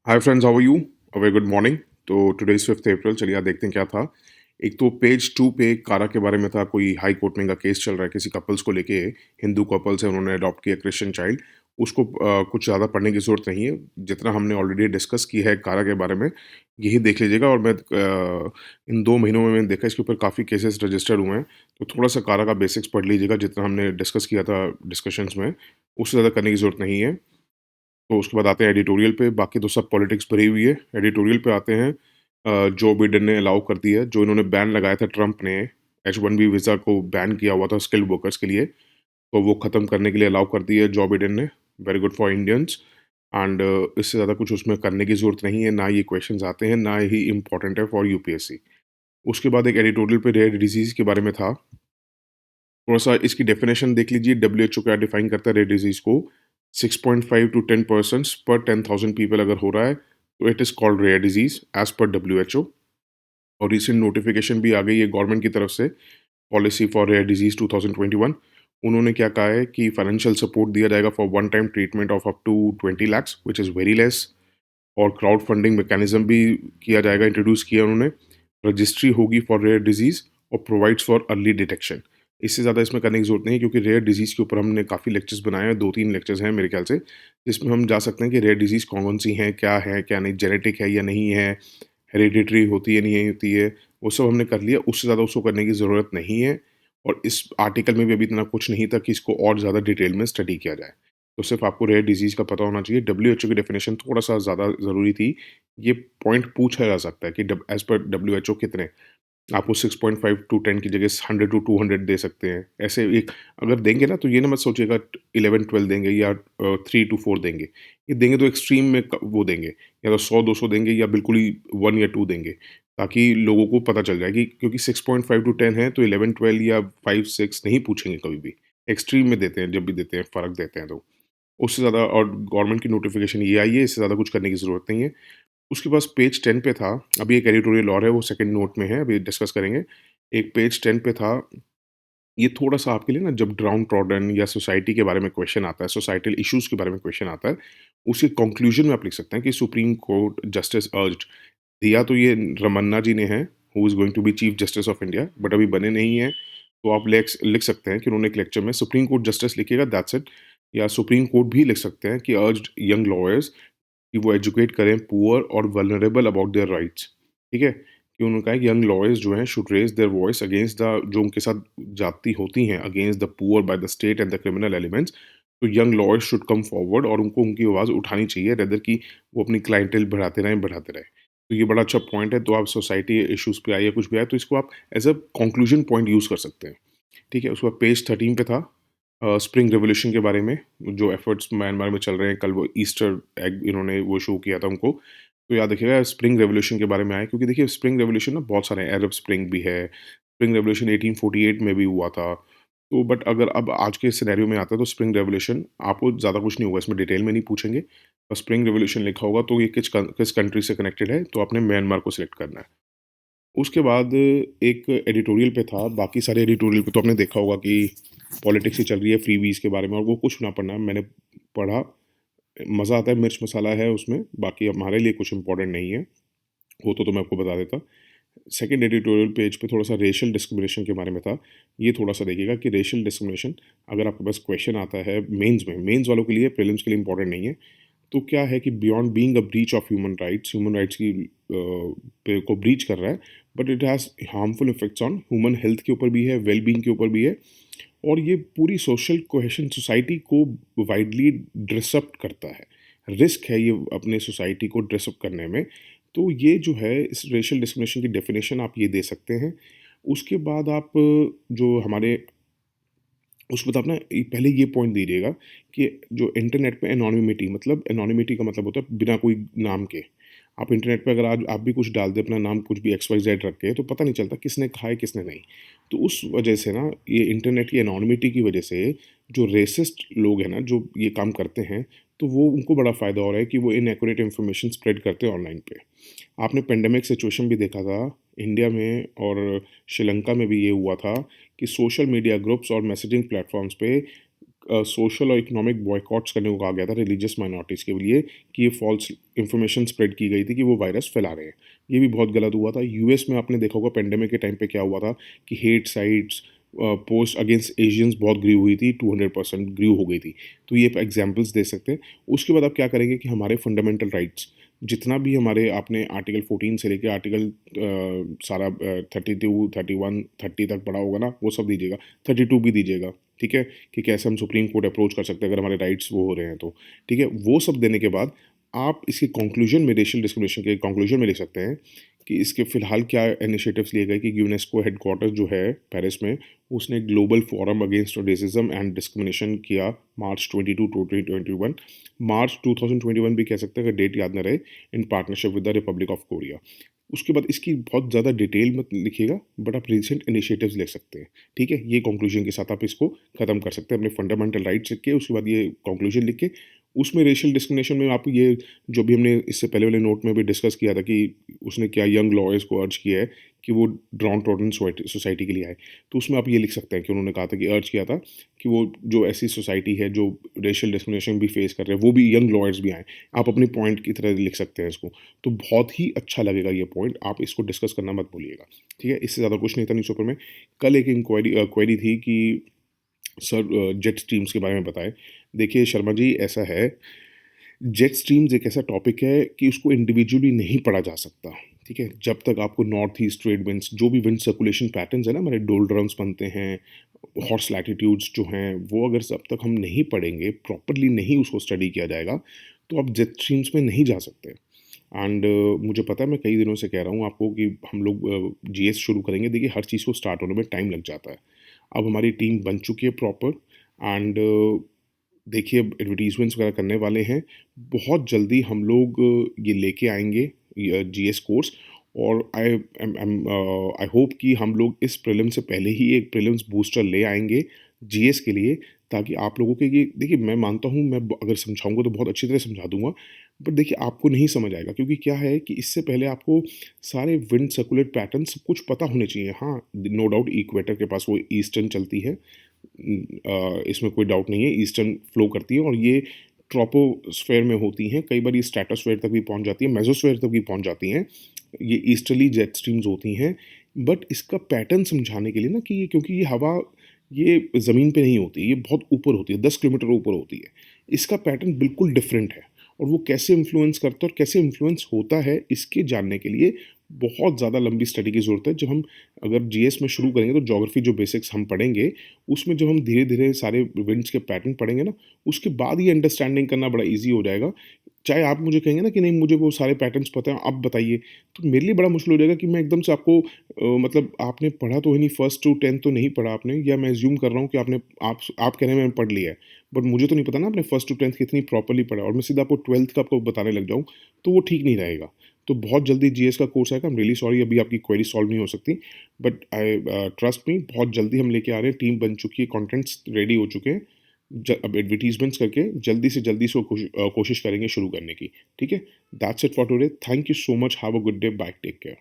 Hi friends, how are you? A very good morning. तो today is 5th April. चलिए आज देखते हैं क्या था। एक तो पेज 2 पे कारा के बारे में था। कोई हाई कोर्ट में इनका केस चल रहा है किसी कपल्स को लेके। हिंदू कपल्स है, उन्होंने अडॉप्ट किया क्रिश्चियन चाइल्ड। उसको कुछ ज़्यादा पढ़ने की ज़रूरत नहीं है। जितना हमने ऑलरेडी डिस्कस की है कारा के बारे में, यही देख लीजिएगा। और मैं इन 2 महीनों में मैंने देखा इसके ऊपर काफ़ी केसेस रजिस्टर हुए हैं। तो थोड़ा-सा कारा का बेसिक्स पढ़ लीजिएगा, जितना हमने डिस्कस किया था डिस्कशंस में, उससे ज़्यादा करने की ज़रूरत नहीं है। तो उसके बाद आते हैं एडिटोरियल पे। बाकी तो सब पॉलिटिक्स भरी हुई है। एडिटोरियल पे आते हैं। जो बिडेन ने अलाउ कर दिया है, जो इन्होंने बैन लगाया था ट्रंप ने, H-1B वीज़ा को बैन किया हुआ था स्किल्ड वर्कर्स के लिए, तो वो ख़त्म करने के लिए अलाउ कर दिया है जो बिडेन ने। Very good for Indians. And इससे ज़्यादा कुछ उसमें करने की ज़रूरत नहीं है, ना ये क्वेश्चंस आते हैं, ना ही इम्पोर्टेंट है फॉर यूपीएससी। उसके बाद एक एडिटोरियल पे रेयर डिजीज़ के बारे में था। थोड़ा-सा इसकी डेफिनेशन देख लीजिए, डब्ल्यूएचओ क्या डिफाइन करता है रेयर डिजीज़ को। 6.5 टू 10 पर्सन्स पर 10,000 पीपल अगर हो रहा है, तो it is called rare disease as per WHO. और रिसेंट नोटिफ़िकेशन भी आ गई है गवर्नमेंट की तरफ से, पॉलिसी फॉर रेयर डिजीज़ 2021। उन्होंने क्या कहा है कि फाइनेंशियल सपोर्ट दिया जाएगा for one time treatment of up to 20 lakhs which is very less. और क्राउड फंडिंग मैकेनिज्म भी किया जाएगा, इंट्रोड्यूस किया उन्होंने। रजिस्ट्री होगी फॉर रेयर डिजीज़ और प्रोवाइड्स फॉर अर्ली डिटेक्शन। इससे ज़्यादा इसमें करने की ज़रूरत नहीं है, क्योंकि रेयर डिजीज़ के ऊपर हमने काफ़ी लेक्चर्स बनाए हैं, 2-3 लेक्चर्स हैं मेरे ख्याल से, जिसमें हम जा सकते हैं कि रेयर डिजीज़ कौन-कौन सी हैं, क्या नहीं, जेनेटिक है या नहीं है, हेरिडिटरी होती है, नहीं होती है, वो सब हमने कर लिया। उससे ज़्यादा उसको करने की ज़रूरत नहीं है। और इस आर्टिकल में भी अभी इतना कुछ नहीं था कि इसको और ज़्यादा डिटेल में स्टडी किया जाए। तो सिर्फ़ आपको रेयर डिज़ीज़ का पता होना चाहिए। डब्ल्यूएचओ की डेफिनिशन थोड़ा-सा ज़्यादा ज़रूरी थी। ये पॉइंट पूछा जा सकता है कि डब एज़ पर डब्ल्यूएचओ कितने? आप वो 6.5 टू 10 की जगह 100 टू 200 दे सकते हैं। ऐसे एक अगर देंगे ना, तो ये ना मत सोचिएगा 11-12 देंगे या 3 टू 4 देंगे। ये देंगे तो एक्सट्रीम में वो देंगे, या तो 100-200 देंगे या बिल्कुल ही 1 या 2 देंगे, ताकि लोगों को पता चल जाए कि क्योंकि 6.5 टू 10 है, तो 11-12 या 5-6 नहीं पूछेंगे कभी भी। एक्सट्रीम में देते हैं, जब भी देते हैं, फ़र्क देते हैं तो। उससे ज़्यादा और गवर्नमेंट की नोटिफ़िकेशन ये आई है, इससे ज़्यादा कुछ करने की ज़रूरत नहीं है। उसके पास पेज 10 पे था, अभी एक एडिटोरियल और है, वो सेकंड नोट में है, अभी डिस्कस करेंगे। एक पेज 10 पे था, ये थोड़ा-सा आपके लिए ना, जब डाउन ट्रॉडन या सोसाइटी के बारे में क्वेश्चन आता है, सोसाइटल इश्यूज़ के बारे में क्वेश्चन आता है, उसके कंक्लूजन में आप लिख सकते हैं कि सुप्रीम कोर्ट जस्टिस अर्ज्ड। दिया तो ये रमन्ना जी ने है, who is going to be chief justice of India, but अभी बने नहीं हैं। तो आप लिख सकते हैं कि उन्होंने एक लेक्चर में सुप्रीम कोर्ट जस्टिस लिखिएगा, दैट्स इट। या सुप्रीम कोर्ट भी लिख सकते हैं कि अर्ज्ड यंग लॉयर्स कि वो एजुकेट करें पुअर और वल्नरेबल अबाउट देयर राइट्स। ठीक है? कि उन्होंने कहा कि यंग लॉयर्स जो हैं should raise their voice against the, जो उनके साथ जाती होती हैं, against the poor by the state and the criminal elements. तो young lawyers should come forward और उनको उनकी आवाज़ उठानी चाहिए, रेदर कि वो अपनी क्लाइंटेल बढ़ाते रहें। तो ये बड़ा अच्छा पॉइंट है। तो आप सोसाइटी इश्यूज़ पे आए या कुछ भी आए, तो इसको आप as a conclusion point use कर सकते हैं। ठीक है? उसके बाद पेज 13 पे था स्प्रिंग रिवॉल्यूशन के बारे में, जो एफर्ट्स म्यांमार में चल रहे हैं। कल वो ईस्टर एग इन्होंने वो शो किया था उनको। तो याद रखिएगा स्प्रिंग रिवॉल्यूशन के बारे में आए, क्योंकि देखिए स्प्रिंग रिवॉल्यूशन ना बहुत सारे हैं, अरब स्प्रिंग भी है, स्प्रिंग रिवॉल्यूशन 1848 में भी हुआ था। तो बट अगर अब आज के सिनेरियो में आता है, तो स्प्रिंग रिवॉल्यूशन आपको ज़्यादा कुछ नहीं होगा, इसमें डिटेल में नहीं पूछेंगे। बस स्प्रिंग रिवॉल्यूशन लिखा होगा, तो ये किस कंट्री से कनेक्टेड है, तो आपने म्यांमार को सिलेक्ट करना है। उसके बाद एक एडिटोरियल पे था। बाकी सारे एडिटोरियल पे तो आपने देखा होगा कि पॉलिटिक्स ही चल रही है फ्रीबीज़ के बारे में, और वो कुछ ना पढ़ना, मैंने पढ़ा, मज़ा आता है, मिर्च मसाला है उसमें, बाकी हमारे लिए कुछ इम्पोर्टेंट नहीं है। हो तो मैं आपको बता देता। सेकंड एडिटोरियल पेज पे थोड़ा-सा रेशियल डिस्क्रिमिनेशन के बारे में था। ये थोड़ा-सा देखिएगा कि रेशियल डिस्क्रिमिनेशन, अगर आपके पास क्वेश्चन आता है मेंस वालों के लिए, प्रीलिम्स के लिए इम्पोर्टेंट नहीं है। तो क्या है कि beyond being a breach of human rights की पे को ब्रीच कर रहा है, but it has harmful effects on human health के ऊपर भी है, वेल बीइंग के ऊपर भी है। और ये पूरी सोशल कोहेशन सोसाइटी को वाइडली ड्रेसअप करता है। रिस्क है ये अपने सोसाइटी को ड्रेसअप करने में। तो ये जो है, इस रेशियल डिस्क्रिमिनेशन की डेफिनेशन आप ये दे सकते हैं। उसके बाद आप जो हमारे उसमें तो आप ना पहले ये पॉइंट दीजिएगा कि जो इंटरनेट पे एनोनिमिटी, मतलब एनोनिमिटी का मतलब होता है बिना कोई नाम के। आप इंटरनेट पे अगर आज आप भी कुछ डाल दें, अपना नाम कुछ भी एक्स वाई जेड रख के, तो पता नहीं चलता किसने कहा है किसने नहीं। तो उस वजह से ना, ये इंटरनेट की एनोनिमिटी की वजह से जो रेसिस्ट लोग हैं ना, जो ये काम करते हैं, तो वो उनको बड़ा फ़ायदा हो रहा है कि वो इनएक्यूरेट इन्फॉर्मेशन स्प्रेड करते हैं ऑनलाइन पे। आपने पेंडेमिक सिचुएशन भी देखा था इंडिया में, और श्रीलंका में भी ये हुआ था कि सोशल मीडिया ग्रुप्स और मैसेजिंग प्लेटफॉर्म्स पे सोशल और इकोनॉमिक बॉयकॉट्स करने को कहा गया था रिलीजियस माइनॉरिटीज़ के लिए कि ये फॉल्स इन्फॉर्मेशन स्प्रेड की गई थी कि वो वायरस फैला रहे हैं। ये भी बहुत गलत हुआ था। यूएस में आपने देखा होगा पेंडेमिक के टाइम पे क्या हुआ था कि hate sites post against Asians बहुत ग्रीव हुई थी, 200% ग्रीव हो गई थी। तो ये एग्जाम्पल्स दे सकते हैं। उसके बाद आप क्या करेंगे कि हमारे फंडामेंटल राइट्स जितना भी हमारे आपने आर्टिकल 14 से लेकर आर्टिकल सारा 32 31 30 तक पढ़ा होगा ना, वो सब दीजिएगा। 32 भी दीजिएगा, ठीक है, कि कैसे हम सुप्रीम कोर्ट अप्रोच कर सकते हैं अगर हमारे राइट्स वो हो रहे हैं तो, ठीक है। वो सब देने के बाद आप इसके कंक्लूजन में, रेशियल डिस्क्रिमिनेशन के कंक्लूजन में लिख सकते हैं कि इसके फिलहाल क्या इनिशिएटिव्स लिए गए कि यूनेस्को हेडक्वार्टर जो है पेरिस में, उसने global forum against racism and discrimination किया मार्च 22 टू 2021। मार्च 2021 भी कह सकते हैं, अगर डेट याद न रहे, in partnership with the Republic of Korea. उसके बाद इसकी बहुत ज़्यादा डिटेल मत लिखिएगा, बट आप रिसेंट इनिशिएटिव्स लिख सकते हैं, ठीक है। ये कंक्लूजन के साथ आप इसको ख़त्म कर सकते हैं, अपने फंडामेंटल राइट्स लिख के, उसके बाद ये कंक्लूजन लिख के। उसमें रेशियल डिस्क्रिमिनेशन में आप ये जो भी हमने इससे पहले वाले नोट में भी डिस्कस किया था कि उसने क्या यंग लॉयर्स को अर्ज किया है कि वो ड्राउन टॉटन सोसाइटी के लिए आए, तो उसमें आप ये लिख सकते हैं कि उन्होंने कहा था कि अर्ज किया था कि वो जो ऐसी सोसाइटी है जो रेशियल डिस्क्रिमिनेशन भी फेस कर रहे हैं, वो भी यंग लॉयर्स भी आए। आप अपनी पॉइंट की तरह लिख सकते हैं इसको, तो बहुत ही अच्छा लगेगा ये पॉइंट। आप इसको डिस्कस करना मत भूलिएगा, ठीक है। इससे ज़्यादा कुछ नहीं था न्यूज़पेपर में। कल एक क्वेरी थी कि सर जेट स्ट्रीम्स के बारे में बताएं। देखिए शर्मा जी, ऐसा है, जेट स्ट्रीम्स एक ऐसा टॉपिक है कि उसको इंडिविजुअली नहीं पढ़ा जा सकता, ठीक है। जब तक आपको नॉर्थ ईस्ट ट्रेड विंड्स, जो भी विंड सर्कुलेशन पैटर्न्स है ना, हमारे डोलड्रम्स बनते हैं, हॉर्स लैटिट्यूड्स जो हैं, वो अगर जब तक हम नहीं पढ़ेंगे, प्रॉपरली नहीं उसको स्टडी किया जाएगा, तो आप जेट स्ट्रीम्स में नहीं जा सकते। एंड मुझे पता है, मैं कई दिनों से कह रहा हूँ आपको कि हम लोग जीएस शुरू करेंगे। देखिए हर चीज़ को स्टार्ट होने में टाइम लग जाता है। अब हमारी टीम बन चुकी है प्रॉपर, एंड देखिए अब एडवर्टीजमेंट्स वगैरह करने वाले हैं। बहुत जल्दी हम लोग ये लेके आएंगे जीएस कोर्स। और आई होप कि हम लोग इस प्रीलिम से पहले ही एक प्रीलिम्स बूस्टर ले आएंगे जीएस के लिए, ताकि आप लोगों के ये, देखिए मैं मानता हूँ, मैं अगर समझाऊंगा तो बहुत अच्छी तरह समझा दूंगा, बट देखिए आपको नहीं समझ आएगा, क्योंकि क्या है कि इससे पहले आपको सारे विंड सर्कुलेट पैटर्न सब कुछ पता होने चाहिए। हाँ, नो डाउट इक्वेटर के पास वो ईस्टर्न चलती है, इसमें कोई डाउट नहीं है, ईस्टर्न फ्लो करती है, और ये ट्रोपोस्फेयर में होती हैं, कई बार ये स्ट्रेटोस्फेयर तक भी पहुंच जाती है, मेसोस्फेयर तक भी पहुंच जाती हैं, ये ईस्टर्ली जेट स्ट्रीम्स होती हैं। बट इसका पैटर्न समझाने के लिए ना, कि ये, क्योंकि ये हवा ये ज़मीन पे नहीं होती, ये बहुत ऊपर होती है, 10 किलोमीटर ऊपर होती है, इसका पैटर्न बिल्कुल डिफरेंट है। और वो कैसे इन्फ्लुएंस करता है और कैसे इन्फ्लुएंस होता है, इसके जानने के लिए बहुत ज़्यादा लंबी स्टडी की ज़रूरत है। जब हम अगर जीएस में शुरू करेंगे तो ज्योग्राफी जो बेसिक्स हम पढ़ेंगे, उसमें जब हम धीरे धीरे सारे विंड्स के पैटर्न पढ़ेंगे ना, उसके बाद ये अंडरस्टैंडिंग करना बड़ा ईजी हो जाएगा। चाहे आप मुझे कहेंगे ना कि नहीं मुझे वो सारे पैटर्न्स पता हैं, आप बताइए, तो मेरे लिए बड़ा मुश्किल हो जाएगा कि मैं एकदम से आपको मतलब आपने पढ़ा तो है नहीं, फर्स्ट टू 10th तो नहीं पढ़ा आपने, या मैं एज्यूम कर रहा हूँ कि आप कह रहे हैं मैंने पढ़ लिया है, बट मुझे तो नहीं पता ना आपने फर्स्ट टू 10th कितनी प्रॉपरली पढ़ा, और मैं सीधा आपको 12th का आपको बताने लग जाऊँ, तो वो ठीक नहीं रहेगा। तो बहुत जल्दी जीएस का कोर्स आएगा। आई एम रियली सॉरी, अभी आपकी क्वेरी सॉल्व नहीं हो सकती, बट आई ट्रस्ट मी, बहुत जल्दी हम लेके आ रहे हैं, टीम बन चुकी है, कंटेंट्स रेडी हो चुके हैं। अब एडवर्टीजमेंट्स करके जल्दी से जल्दी इसको कोशिश करेंगे शुरू करने की, ठीक है। That's it for today, thank you so much, have a good day, bye, take care.